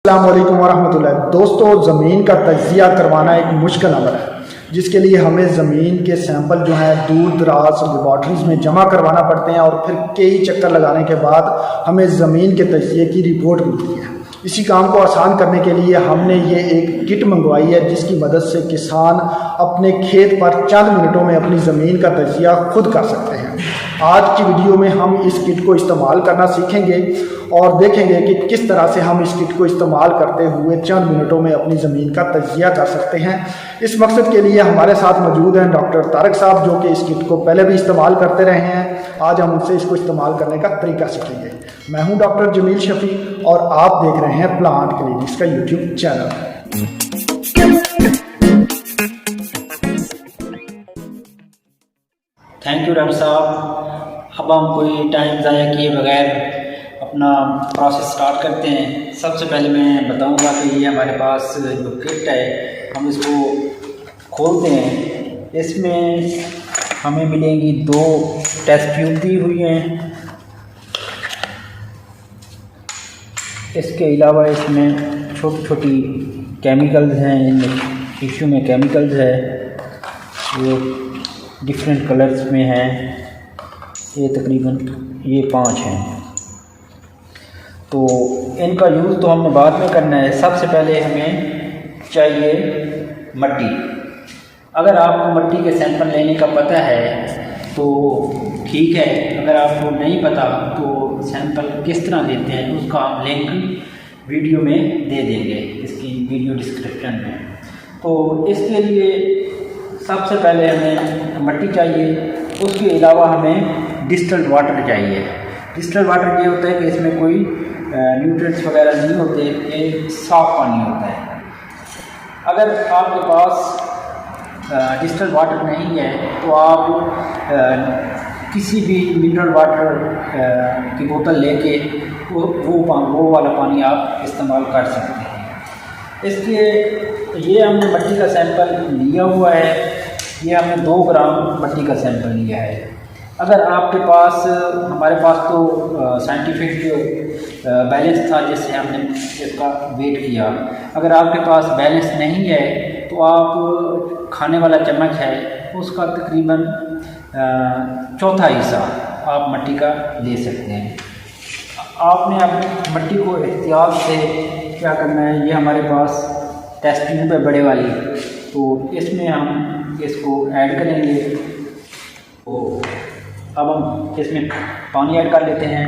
अस्सलाम वालेकुम वरहमतुल्लाह। दोस्तों, ज़मीन का तज्ज़िया करवाना एक मुश्किल अमल है, जिसके लिए हमें ज़मीन के सैंपल जो हैं दूर दराज लेबॉर्ट्रीज़ में जमा करवाना पड़ते हैं और फिर कई चक्कर लगाने के बाद हमें ज़मीन के तज्ज़िये की रिपोर्ट मिलती है। इसी काम को आसान करने के लिए हमने ये एक किट मंगवाई है, जिसकी मदद से किसान अपने खेत पर चंद मिनटों में अपनी ज़मीन का तज्ज़िया खुद कर सकते हैं। आज की वीडियो में हम इस किट को इस्तेमाल करना सीखेंगे और देखेंगे कि किस तरह से हम इस किट को इस्तेमाल करते हुए चंद मिनटों में अपनी ज़मीन का तज्ज़िया कर सकते हैं। इस मकसद के लिए हमारे साथ मौजूद हैं डॉक्टर तारक साहब, जो कि इस किट को पहले भी इस्तेमाल करते रहे हैं। आज हम उनसे इसको इस्तेमाल करने का तरीका सीखेंगे। मैं हूं डॉक्टर जमील शफी और आप देख रहे हैं प्लांट क्लिनिक्स का YouTube channel. Thank you doctor साहब। अब हम कोई टाइम ज़ाया किए बगैर अपना प्रोसेस स्टार्ट करते हैं। सबसे पहले मैं बताऊंगा कि ये हमारे पास जो किट है, हम इसको खोलते हैं। इसमें हमें मिलेंगी 2 टेस्ट ट्यूब दी हुई हैं। इसके अलावा इसमें छोटी छोटी केमिकल्स हैं, इनमें टिश्यू में केमिकल्स है, ये डिफरेंट कलर्स में हैं। ये तकरीबन 5 हैं। तो इनका यूज़ तो हमने बाद में करना है। सबसे पहले हमें चाहिए मट्टी। अगर आपको मट्टी के सैंपल लेने का पता है तो ठीक है, अगर आपको नहीं पता तो सैंपल किस तरह लेते हैं उसका हम लिंक वीडियो में दे देंगे, इसकी वीडियो डिस्क्रिप्शन में। तो इसके लिए सबसे पहले हमें मट्टी चाहिए। उसके अलावा हमें डिस्टिल्ड वाटर चाहिए। डिस्टिल्ड वाटर ये होता है कि इसमें कोई न्यूट्रिएंट्स वगैरह नहीं होते, ये साफ़ पानी होता है। अगर आपके पास डिस्टिल्ड वाटर नहीं है तो आप किसी भी मिनरल वाटर की बोतल लेके वो वाला पानी आप इस्तेमाल कर सकते हैं। इसके ये हमने मट्टी का सैंपल लिया हुआ है। ये हमने 2 ग्राम मट्टी का सैंपल लिया है। अगर आपके पास, हमारे पास तो साइंटिफिक बैलेंस था जिससे हमने इसका वेट किया। अगर आपके पास बैलेंस नहीं है तो आप खाने वाला चम्मच है उसका तकरीबन 1/4 हिस्सा आप मट्टी का ले सकते हैं। आपने अपनी मट्टी को एहतियात से क्या करना है, ये हमारे पास टेस्ट ट्यूब है बड़े वाली, तो इसमें हम इसको ऐड करेंगे। तो अब हम इसमें पानी ऐड कर लेते हैं।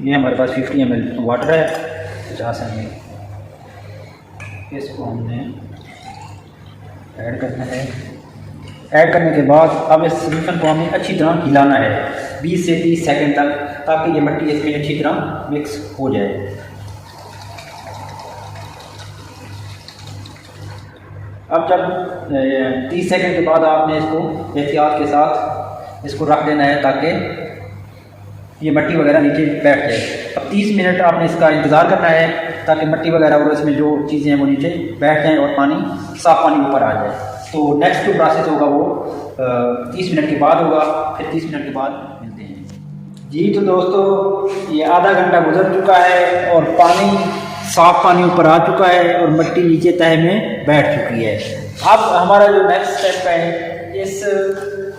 ये हमारे पास 50 ml वाटर है, 50 ml। इसको हमने ऐड करना है। ऐड करने के बाद अब इस सॉल्यूशन को हमें अच्छी तरह हिलाना है 20 से 30 सेकंड तक, ताकि ये मट्टी इसमें अच्छी तरह मिक्स हो जाए। अब जब 30 सेकंड के बाद आपने इसको एहतियात के साथ इसको रख देना है ताकि ये मट्टी वगैरह नीचे बैठ जाए। अब 30 मिनट आपने इसका इंतज़ार करना है ताकि मट्टी वगैरह और इसमें जो चीज़ें हैं वो नीचे बैठ जाएँ और पानी, साफ़ पानी ऊपर आ जाए। तो नेक्स्ट जो प्रोसेस होगा वो 30 मिनट के बाद होगा। फिर 30 मिनट के बाद मिलते हैं जी। तो दोस्तों, ये आधा घंटा गुजर चुका है और पानी, साफ़ पानी ऊपर आ चुका है और मट्टी नीचे तह में बैठ चुकी है। अब हमारा जो नेक्स्ट स्टेप है, इस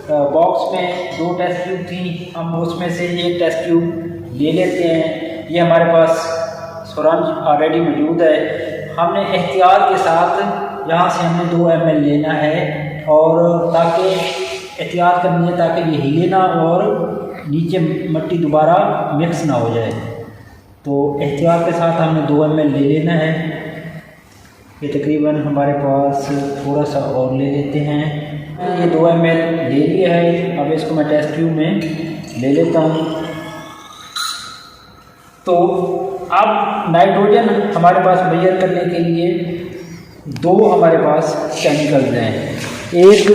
बॉक्स में 2 टेस्ट ट्यूब थी, हम उसमें से एक टेस्ट ट्यूब ले लेते हैं। ये हमारे पास सुरंज ऑलरेडी मौजूद है। हमने एहतियात के साथ यहाँ से हमने 2 ml लेना है, और ताकि एहतियात करनी है ताकि ये हिले ना और नीचे मट्टी दोबारा मिक्स ना हो जाए। तो एहतियात के साथ हमने 2 ml ले लेना है। ये तकरीबन हमारे पास थोड़ा सा और ले लेते हैं। ये 2 ml ले लिया है। अब इसको मैं टेस्ट ट्यूब में ले लेता हूँ। तो अब नाइट्रोजन हमारे पास मेजर करने के लिए 2 हमारे पास केमिकल्स हैं। एक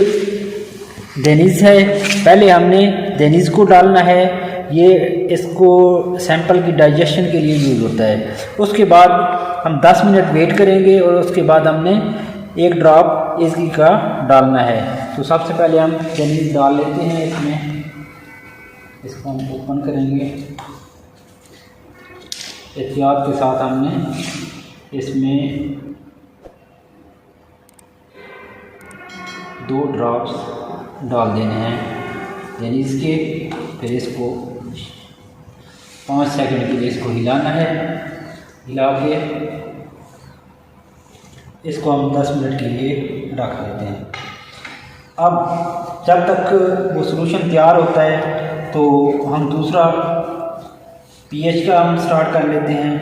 डेनिस है, पहले हमने डेनिस को डालना है। ये इसको सैंपल की डाइजेशन के लिए यूज़ होता है। उसके बाद हम 10 मिनट वेट करेंगे और उसके बाद हमने 1 ड्रॉप इसका डालना है। तो सबसे पहले हम डेनिस डाल लेते हैं इसमें। इसको हम ओपन करेंगे। एहतियात के साथ हमने इसमें 2 ड्रॉप्स डाल देने हैं, यानी इसके। फिर इसको 5 सेकंड के लिए इसको हिलाना है। हिला के इसको हम 10 मिनट के लिए रख देते हैं। अब जब तक वो सॉल्यूशन तैयार होता है तो हम दूसरा पीएच का हम स्टार्ट कर लेते हैं।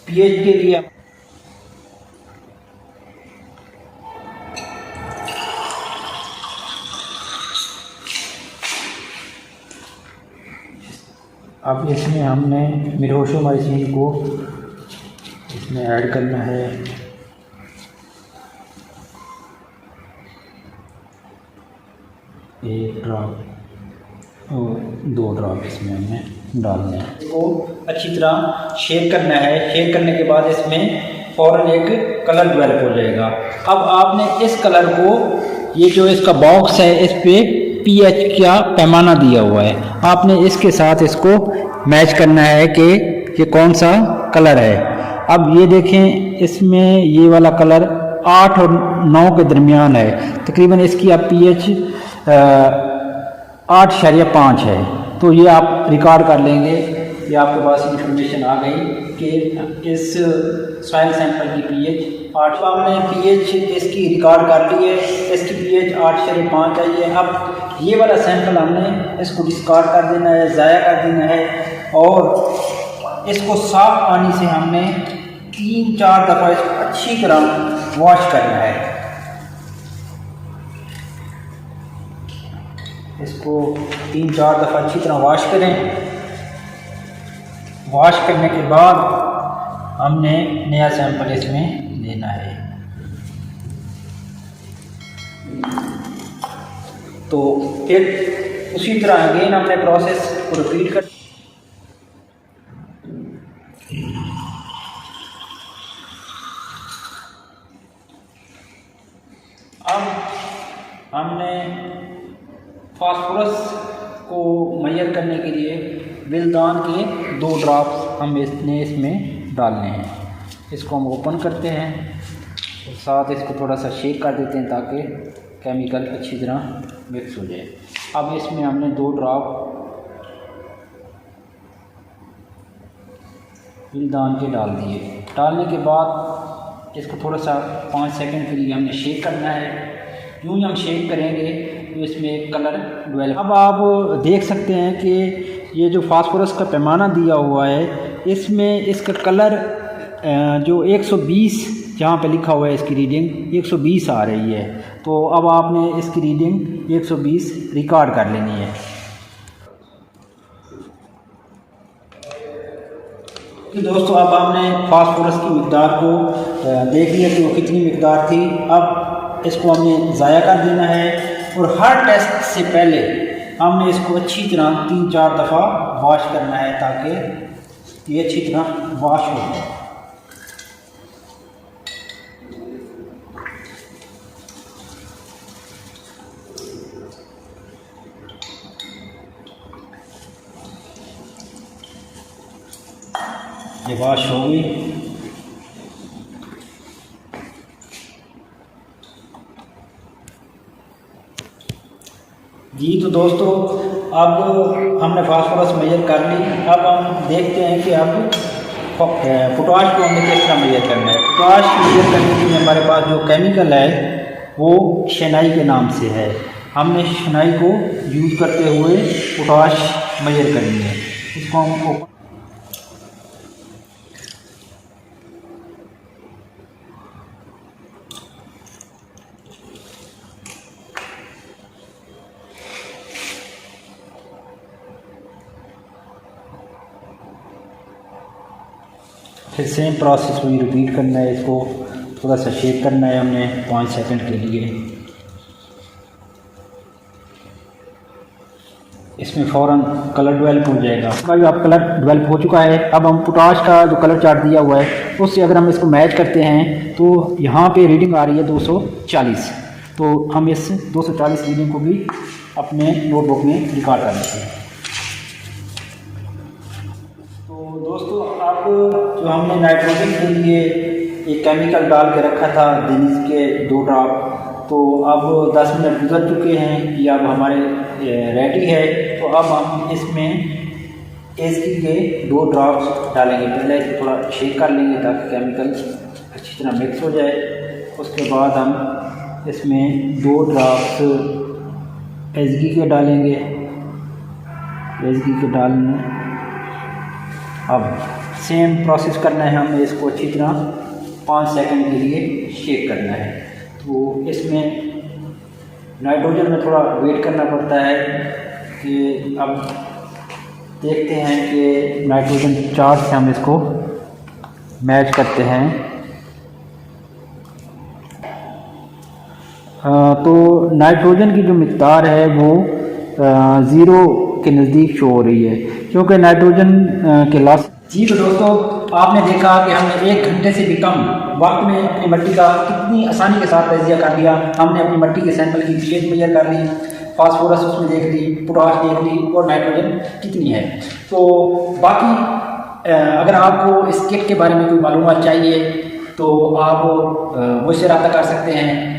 पीएच के लिए अब इसमें हमने मिरोशोमाइसिन को इसमें ऐड करना है। 1 ड्रॉप और 2 ड्रॉप इसमें हमने डालने हैं। इसको अच्छी तरह शेक करना है। शेक करने के बाद इसमें फ़ौरन एक कलर डेवलप हो जाएगा। अब आपने इस कलर को, ये जो इसका बॉक्स है, इस पे पीएच का पैमाना दिया हुआ है, आपने इसके साथ इसको मैच करना है कि ये कौन सा कलर है। अब ये देखें, इसमें ये वाला कलर 8 और 9 के दरमियान है। तकरीबन इसकी आप पीएच 8.5 है। तो ये आप रिकॉर्ड कर लेंगे। ये आपके पास इंफॉर्मेशन आ गई कि इस सॉइल सैंपल की पीएच 8। हमने पीएच इसकी रिकॉर्ड कर ली है। इसकी पीएच 8.5 आई है। अब ये वाला सैंपल हमने इसको डिस्कार्ड कर देना है, ज़ाया कर देना है, और इसको साफ पानी से हमने 3-4 दफ़ा इसको अच्छी तरह वॉश करना है। इसको 3-4 दफ़ा अच्छी तरह वॉश करें। वॉश करने के बाद हमने नया सैंपल इसमें लेना है। तो फिर उसी तरह अगेन हमने प्रोसेस को रिपीट कर। अब हमने फास्फोरस को मेजर करने के लिए विलदान के 2 ड्रॉप्स हम इसमें डालने हैं। इसको हम ओपन करते हैं और साथ इसको थोड़ा सा शेक कर देते हैं ताकि केमिकल अच्छी तरह मिक्स हो जाए। अब इसमें हमने 2 ड्रॉप विलदान के डाल दिए। डालने के बाद इसको थोड़ा सा 5 सेकंड के लिए हमने शेक करना है। यूँ ही हम शेक करेंगे तो इसमें एक कलर डेवलप। अब आप देख सकते हैं कि ये जो फास्फोरस का पैमाना दिया हुआ है, इसमें इसका कलर जो 120 जहाँ पे लिखा हुआ है इसकी रीडिंग 120 आ रही है। तो अब आपने इसकी रीडिंग 120 रिकॉर्ड कर लेनी है। तो दोस्तों, अब हमने फास्फोरस की मिकदार को देख लिया कि वो कितनी मिकदार थी। अब इसको हमने ज़ाया कर देना है और हर टेस्ट से पहले हमने इसको अच्छी तरह 3-4 दफ़ा वॉश करना है ताकि ये अच्छी तरह वॉश हो जाए। ये वॉश हो गई। जी तो दोस्तों, अब हमने फास्फोरस मेजर कर ली। अब हम देखते हैं कि अब पोटाश को हमने किस तरह मेजर करना है। पोटाश मेजर करने के लिए हमारे पास जो केमिकल है वो शनाई के नाम से है। हमने शनाई को यूज़ करते हुए पोटाश मेजर करनी है। इसको हम फिर सेम प्रोसेस वही रिपीट करना है। इसको थोड़ा सा शेक करना है हमने 5 सेकंड के लिए। इसमें फ़ौरन कलर डेवलप हो जाएगा। भाई अब कलर डेवलप हो चुका है। अब हम पोटाश का जो कलर चार्ट दिया हुआ है उससे अगर हम इसको मैच करते हैं तो यहाँ पे रीडिंग आ रही है 240। तो हम इस 240 रीडिंग को भी अपने नोटबुक में रिकॉर्ड कर लेते हैं। तो हमने नाइट्रोजन के लिए एक केमिकल डाल के रखा था दिनीज के 2 ड्रॉप। तो अब 10 मिनट गुजर चुके हैं, ये अब हमारे रेडी है। तो अब हम इसमें एसकी के 2 ड्रॉप्स डालेंगे। पहले इसको थोड़ा शेक कर लेंगे ताकि केमिकल अच्छी तरह मिक्स हो जाए। उसके बाद हम इसमें 2 ड्रॉप्स एसकी के डालेंगे। एसकी के डालने अब सेम प्रोसेस करना है, हमें इसको अच्छी तरह 5 सेकंड के लिए शेक करना है। तो इसमें नाइट्रोजन में थोड़ा वेट करना पड़ता है कि अब देखते हैं कि नाइट्रोजन चार्ज से हम इसको मैच करते हैं। तो नाइट्रोजन की जो मिक़दार है वो 0 के नज़दीक शो हो रही है, क्योंकि नाइट्रोजन के लास्ट। जी तो दोस्तों, आपने देखा कि हमने 1 घंटे से भी कम वक्त में अपनी मिट्टी का कितनी आसानी के साथ तजिया कर लिया। हमने अपनी मिट्टी के सैंपल की पीएच मेजर कर ली, फास्फोरस उसमें देख ली, पोटाश देख ली और नाइट्रोजन कितनी है। तो बाकी अगर आपको इस किट के बारे में कोई मालूमात चाहिए तो आप मुझसे रब्ता कर सकते हैं।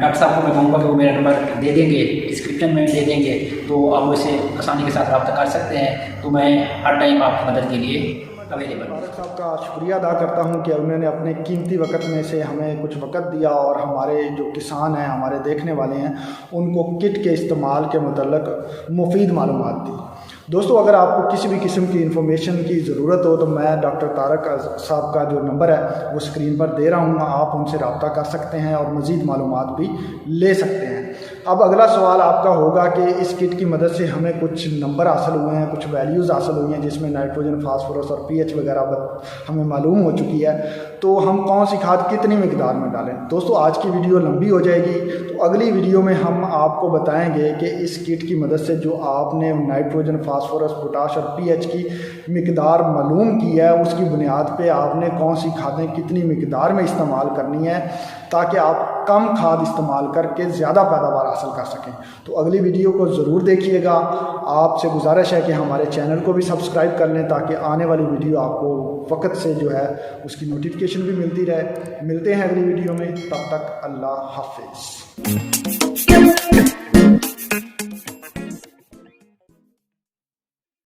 डॉक्टर साहब को मैं कहूँगा कि वो मेरा नंबर दे देंगे, डिस्क्रिप्शन में दे देंगे, तो आप मुझसे आसानी के साथ रब्ता कर सकते हैं। तो मैं हर टाइम आपकी मदद के लिए अवेलेबल। तारक साहब का शुक्रिया अदा करता हूं कि उन्होंने अपने कीमती वक्त में से हमें कुछ वक्त दिया और हमारे जो किसान हैं, हमारे देखने वाले हैं, उनको किट के इस्तेमाल के मुतल्लिक़ मुफीद मालूमात दी। दोस्तों, अगर आपको किसी भी किस्म की इंफॉर्मेशन की ज़रूरत हो तो मैं डॉक्टर तारक साहब का जो नंबर है वो स्क्रीन पर दे रहा हूँ, आप उनसे रब्ता कर सकते हैं और मज़ीद मालूमात भी ले सकते हैं। अब अगला सवाल आपका होगा कि इस किट की मदद से हमें कुछ नंबर हासिल हुए हैं, कुछ वैल्यूज़ हासिल हुई हैं जिसमें नाइट्रोजन, फास्फोरस और पीएच वगैरह हमें मालूम हो चुकी है, तो हम कौन सी खाद कितनी मिकदार में डालें। दोस्तों, आज की वीडियो लंबी हो जाएगी, तो अगली वीडियो में हम आपको बताएंगे कि इस किट की मदद से जो आपने नाइट्रोजन, फास्फोरस, पोटाश और पीएच की मिकदार मालूम की है, उसकी बुनियाद पे आपने कौन सी खादें कितनी मिकदार में इस्तेमाल करनी है ताकि आप कम खाद इस्तेमाल करके ज़्यादा पैदावार हासिल कर सकें। तो अगली वीडियो को ज़रूर देखिएगा। आपसे गुजारिश है कि हमारे चैनल को भी सब्सक्राइब कर लें ताकि आने वाली वीडियो आपको वक्त से जो है उसकी नोटिफिकेशन भी मिलती रहे। मिलते हैं अगली वीडियो में, तब तक अल्लाह हाफिज़।